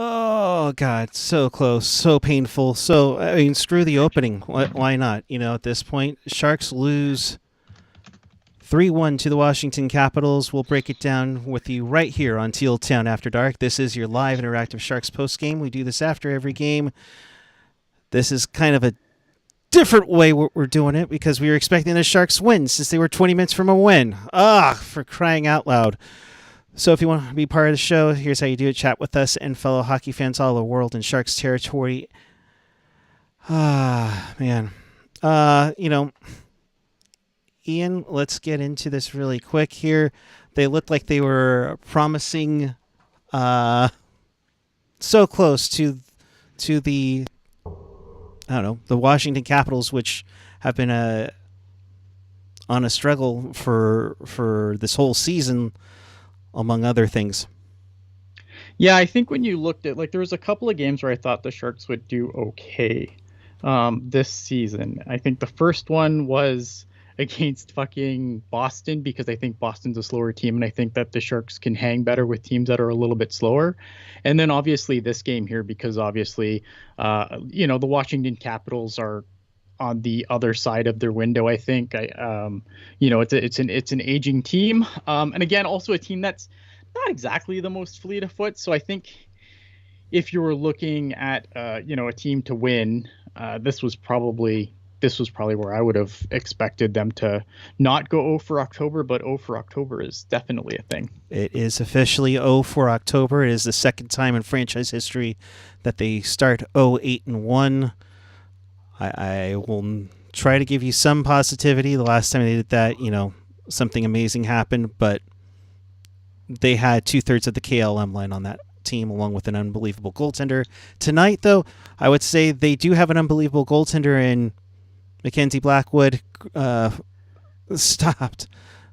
Oh God, so close, so painful. So I mean, screw the opening. Why not? At this point, Sharks lose 3-1 to the Washington Capitals. We'll break it down with you right here on Teal Town After Dark. This is your live interactive Sharks postgame. We do this after every game. This is kind of a different way we're doing it because we were expecting the Sharks win since they were 20 minutes from a win. For crying out loud. So if you want to be part of the show, here's how you do it. Chat with us and fellow hockey fans all over the world in Sharks territory. Man. Ian, let's get into this really quick here. They looked like they were promising so close to the the Washington Capitals, which have been on a struggle for this whole season, among other things. Yeah, I think when you looked at, there was a couple of games where I thought the Sharks would do okay this season. I think the first one was against fucking Boston because I think Boston's a slower team, and I think that the Sharks can hang better with teams that are a little bit slower. And then obviously this game here because obviously, the Washington Capitals are on the other side of their window. I think it's an aging team, and again also a team that's not exactly the most fleet of foot. So I think if you were looking at a team to win, this was probably where I would have expected them to not go 0 for October, but 0 for October is definitely a thing. It is officially 0 for October. It is the second time in franchise history that they start 0-8-1. I will try to give you some positivity. The last time they did that, something amazing happened, but they had 2/3 of the KLM line on that team, along with an unbelievable goaltender. Tonight, though, I would say they do have an unbelievable goaltender in Mackenzie Blackwood. Stopped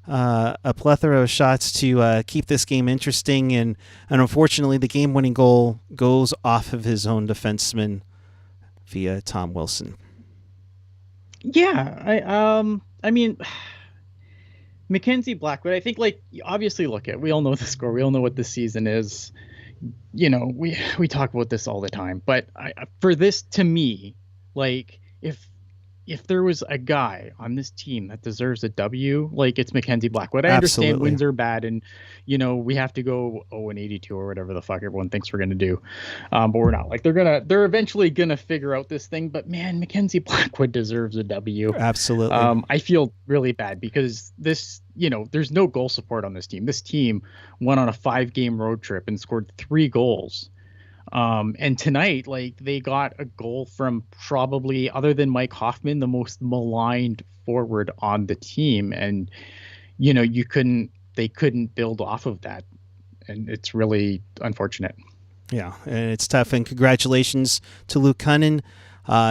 a plethora of shots to keep this game interesting, and unfortunately, the game-winning goal goes off of his own defenseman via Tom Wilson. Yeah, I mean, Mackenzie Blackwood, I think, obviously, we all know the score. We all know what this season is. We talk about this all the time. But for this, to me, if there was a guy on this team that deserves a W, it's Mackenzie Blackwood. I understand wins are bad, and we have to go 0-82 or whatever the fuck everyone thinks we're gonna do, but we're not. They're eventually gonna figure out this thing. But man, Mackenzie Blackwood deserves a W. Absolutely. I feel really bad because this, there's no goal support on this team. This team went on a 5-game road trip and scored 3 goals. And tonight, they got a goal from probably, other than Mike Hoffman, the most maligned forward on the team. And, they couldn't build off of that. And it's really unfortunate. Yeah, and it's tough. And congratulations to Luke Cunnin.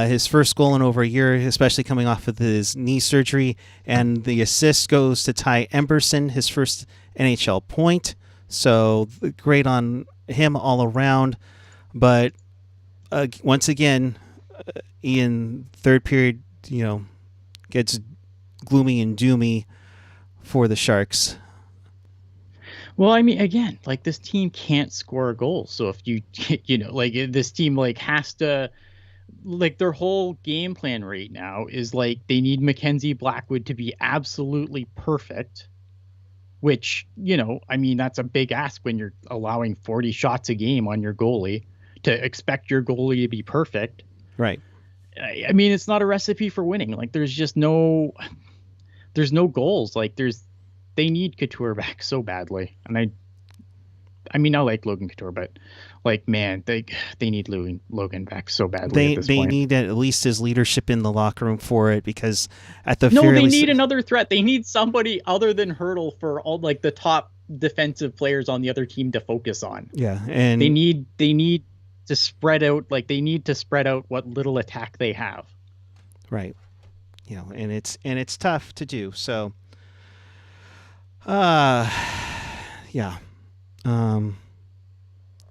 His first goal in over a year, especially coming off of his knee surgery. And the assist goes to Ty Emberson, his first NHL point. So great on him all around. But once again, Ian, third period, gets gloomy and doomy for the Sharks. Well, I mean, again, this team can't score a goal. So if you, this team has to, their whole game plan right now is they need Mackenzie Blackwood to be absolutely perfect, which, that's a big ask when you're allowing 40 shots a game on your goalie. To expect your goalie to be perfect. Right. I mean, it's not a recipe for winning. There's just there's no goals. They need Couture back so badly. And I like Logan Couture, but man, they need Logan back so badly. They need at least his leadership in the locker room for it, because at the they need another threat. They need somebody other than Hurdle for all the top defensive players on the other team to focus on. Yeah, and they need to spread out, they need to spread out what little attack they have. Right. And it's tough to do. So yeah.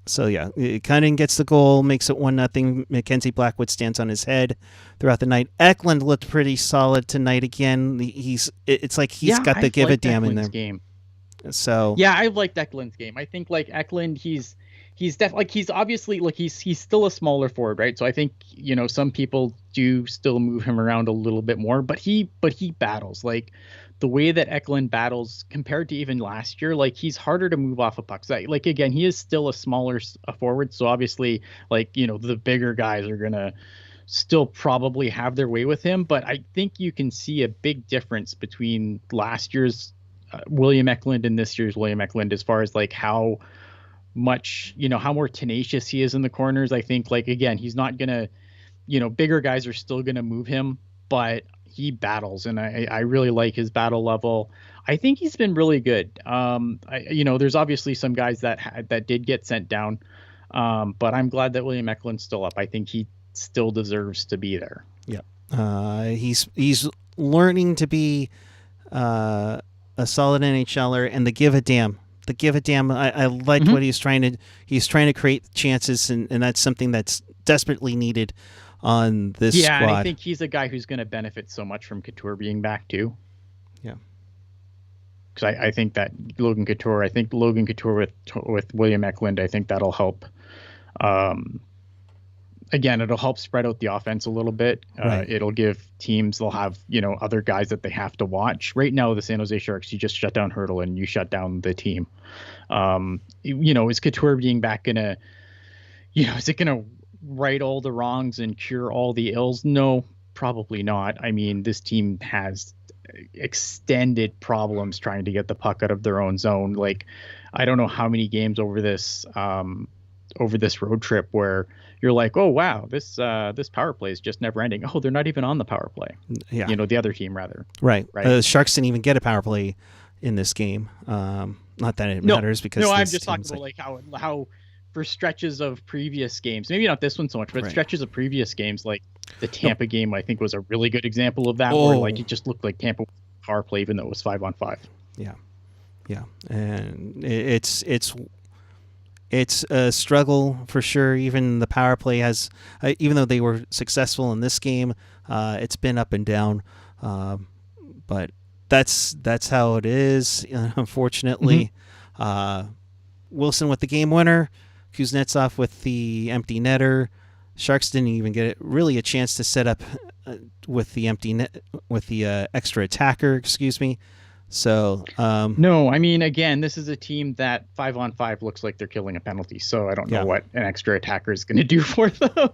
Cunningham gets the goal, makes it 1-0. Mackenzie Blackwood stands on his head throughout the night. Eklund looked pretty solid tonight again. It's like he's got the give a damn in there. Game. So Yeah, I liked Eklund's game. I think like Eklund, he's definitely like he's obviously like he's still a smaller forward, right? So I think some people do still move him around a little bit more, but he battles like the way that Eklund battles compared to even last year. Like he's harder to move off of pucks. Like again, he is still a smaller forward, so obviously like the bigger guys are gonna still probably have their way with him. But I think you can see a big difference between last year's William Eklund and this year's William Eklund as far as like how much how more tenacious he is in the corners. I think like again he's not gonna bigger guys are still gonna move him, but he battles, and I really like his battle level. I think he's been really good. There's obviously some guys that did get sent down, but I'm glad that William Eklund's still up. I think he still deserves to be there. Yeah, he's learning to be a solid NHLer, and the give a damn. I liked what he's trying to create chances, and that's something that's desperately needed on this squad. Yeah, and I think he's a guy who's going to benefit so much from Couture being back too. Yeah, because I think that Logan Couture with William Eklund, I think that'll help. Again, it'll help spread out the offense a little bit. Right. It'll give teams, they'll have, other guys that they have to watch. Right now, the San Jose Sharks, you just shut down Hurdle and you shut down the team. Is Couture being back going to, is it going to right all the wrongs and cure all the ills? No, probably not. I mean, this team has extended problems trying to get the puck out of their own zone. Like, I don't know how many games over this road trip where you're like, oh wow, this power play is just never ending. Oh, they're not even on the power play. Yeah, the other team rather. Right. The Sharks didn't even get a power play in this game. Not that it matters because I'm just talking about like how for stretches of previous games, maybe not this one so much, but stretches of previous games, like the Tampa game, I think was a really good example of that, where like it just looked like Tampa power play even though it was 5-on-5. Yeah, and it's a struggle for sure. Even the power play has, even though they were successful in this game, it's been up and down. But that's how it is, unfortunately. Wilson with the game winner, Kuznetsov with the empty netter. Sharks didn't even get really a chance to set up with the empty net, with the extra attacker. Excuse me. So no, I mean, again, this is a team that 5-on-5 looks like they're killing a penalty. So I don't know what an extra attacker is going to do for them.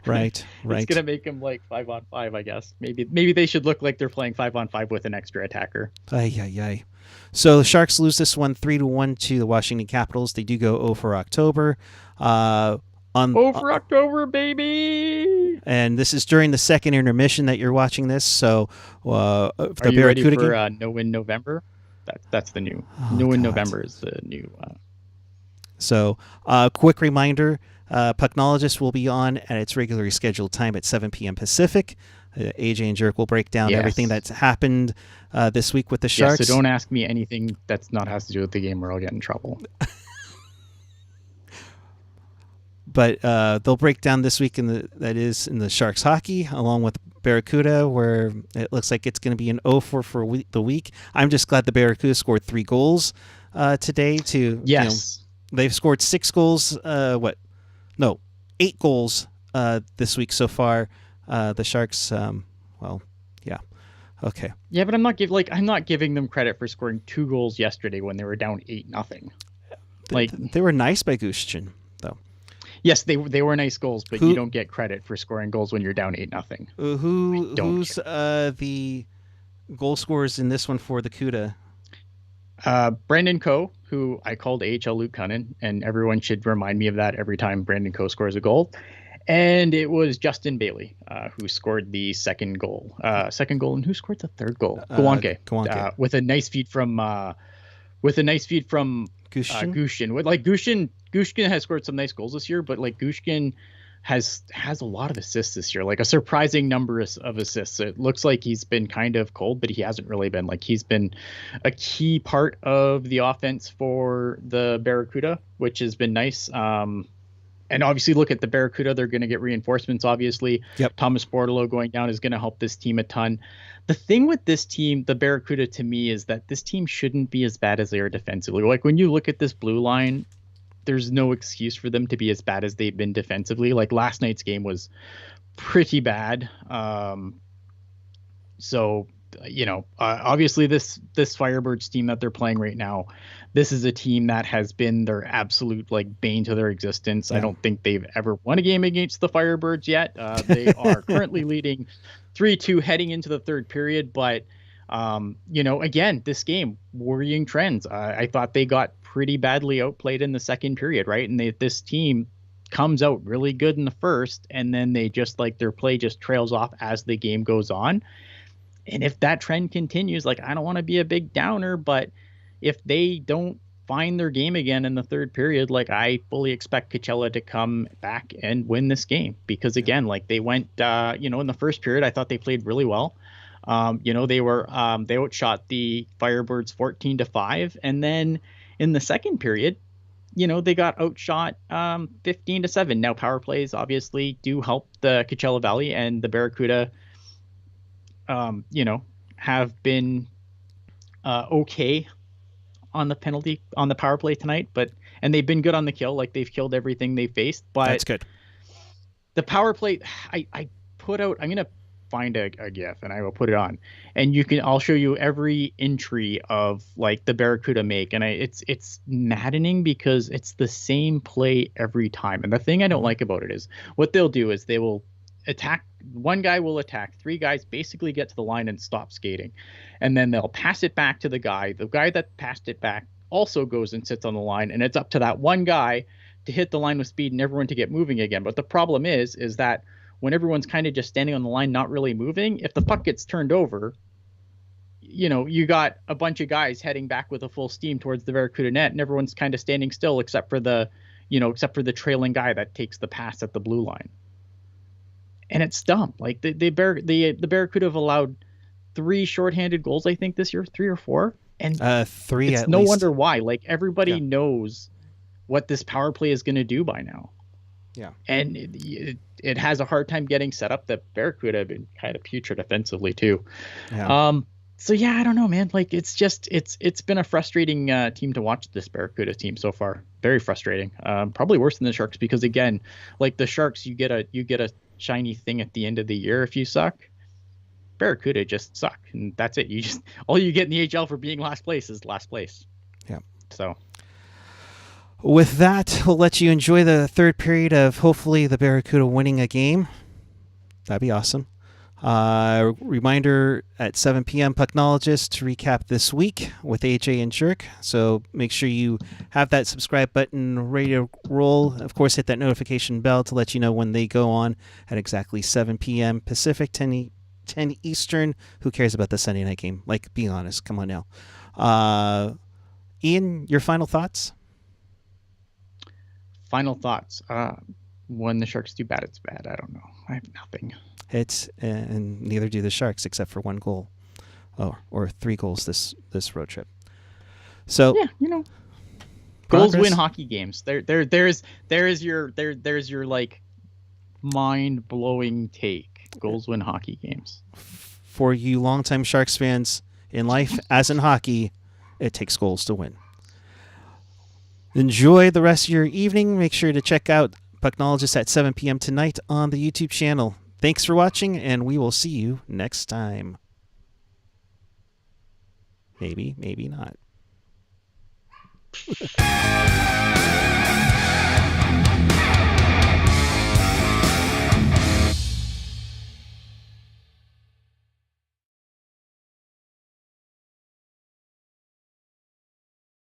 Right. It's going to make them like 5-on-5, I guess. Maybe they should look like they're playing 5-on-5 with an extra attacker. So the Sharks lose this one 3-1 to the Washington Capitals. They do go 0 for October. October, baby! And this is during the second intermission that you're watching this. So, are you ready for No Win November? That's the new. No Win November is the new. So, quick reminder: Pucknologist will be on at its regularly scheduled time at 7 p.m. Pacific. AJ and Jerk will break down everything that's happened this week with the Sharks. So don't ask me anything that's not has to do with the game, or I'll get in trouble. But they'll break down this week in the Sharks hockey, along with Barracuda, where it looks like it's going to be an 0-4 for the week. I'm just glad the Barracuda scored 3 goals today. They've scored 6 goals. 8 goals this week so far. The Sharks, okay. Yeah, but I'm not giving them credit for scoring 2 goals yesterday when they were down 8-0. They were nice by Gushchin, though. Yes, they were nice goals, but you don't get credit for scoring goals when you're down 8-0. Who's the goal scorers in this one for the CUDA? Brandon Coe, who I called AHL Luke Cunnin, and everyone should remind me of that every time Brandon Coe scores a goal. And it was Justin Bailey who scored the second goal. And who scored the third goal? Gawanke. With a nice feed from Gushchin. Gushchin has scored some nice goals this year, but like Gushchin has a lot of assists this year, like a surprising number of assists. It looks like he's been kind of cold, but he hasn't really been. Like he's been a key part of the offense for the Barracuda, which has been nice. and obviously look at the Barracuda. They're going to get reinforcements, obviously. Yep. Thomas Bordeleau going down is going to help this team a ton. The thing with this team, the Barracuda, to me, is that this team shouldn't be as bad as they are defensively. Like, when you look at this blue line, there's no excuse for them to be as bad as they've been defensively. Like, last night's game was pretty bad. So, obviously this Firebirds team that they're playing right now, this is a team that has been their absolute like bane to their existence. Yeah. I don't think they've ever won a game against the Firebirds yet. They are currently leading 3-2 heading into the third period. But, again, this game, worrying trends. I thought they got pretty badly outplayed in the second period, right? And this team comes out really good in the first, and then they just like their play just trails off as the game goes on. And if that trend continues, like, I don't want to be a big downer, but if they don't find their game again in the third period, like, I fully expect Coachella to come back and win this game. Because again, like, they went, in the first period, I thought they played really well. They outshot the Firebirds 14-5. And then in the second period, they got outshot 15-7. Now, power plays obviously do help the Coachella Valley, and the Barracuda have been okay on the power play tonight, and they've been good on the kill. Like, they've killed everything they faced. But that's good. The power play, I put out. I'm gonna find a GIF and I will put it on, and I'll show you every entry of like the Barracuda make, and it's maddening because it's the same play every time. And the thing I don't like about it is what they'll do is they will attack. One guy will attack, three guys basically get to the line and stop skating, and then they'll pass it back to the guy that passed it back also goes and sits on the line, and it's up to that one guy to hit the line with speed and everyone to get moving again. But the problem is that when everyone's kind of just standing on the line not really moving, if the puck gets turned over, you got a bunch of guys heading back with a full steam towards the Barracuda net, and everyone's kind of standing still except for the trailing guy that takes the pass at the blue line. And it's dumb. Like, the Barracuda have allowed 3 shorthanded goals, I think, this year, 3 or 4. And 3 it's at no least. wonder why. Like, everybody knows what this power play is going to do by now. Yeah. And it has a hard time getting set up. The Barracuda have been kind of putrid offensively too. Yeah. So yeah, I don't know, man. Like, it's been a frustrating team to watch, this Barracuda team so far. Very frustrating. Probably worse than the Sharks, because again, like the Sharks, you get a shiny thing at the end of the year if you suck. Barracuda just suck, and that's it. All you get in the HL for being last place is last place. Yeah. So with that, we'll let you enjoy the third period of hopefully the Barracuda winning a game. That'd be awesome. Reminder at 7 p.m. Pucknologist to recap this week with AJ and Jerk. So make sure you have that subscribe button ready to roll. Of course, hit that notification bell to let you know when they go on at exactly 7 p.m. Pacific, 10 Eastern. Who cares about the Sunday night game? Like, be honest. Come on now. Ian, your final thoughts? Final thoughts. When the Sharks do bad, it's bad. I don't know. I have nothing. And neither do the Sharks, except for 1 goal, or 3 goals this road trip. So yeah, goals win hockey games. There's your like mind blowing take. Goals win hockey games. For you longtime Sharks fans, in life as in hockey, it takes goals to win. Enjoy the rest of your evening. Make sure to check out Pucknologist at 7 p.m. tonight on the YouTube channel. Thanks for watching, and we will see you next time. Maybe not.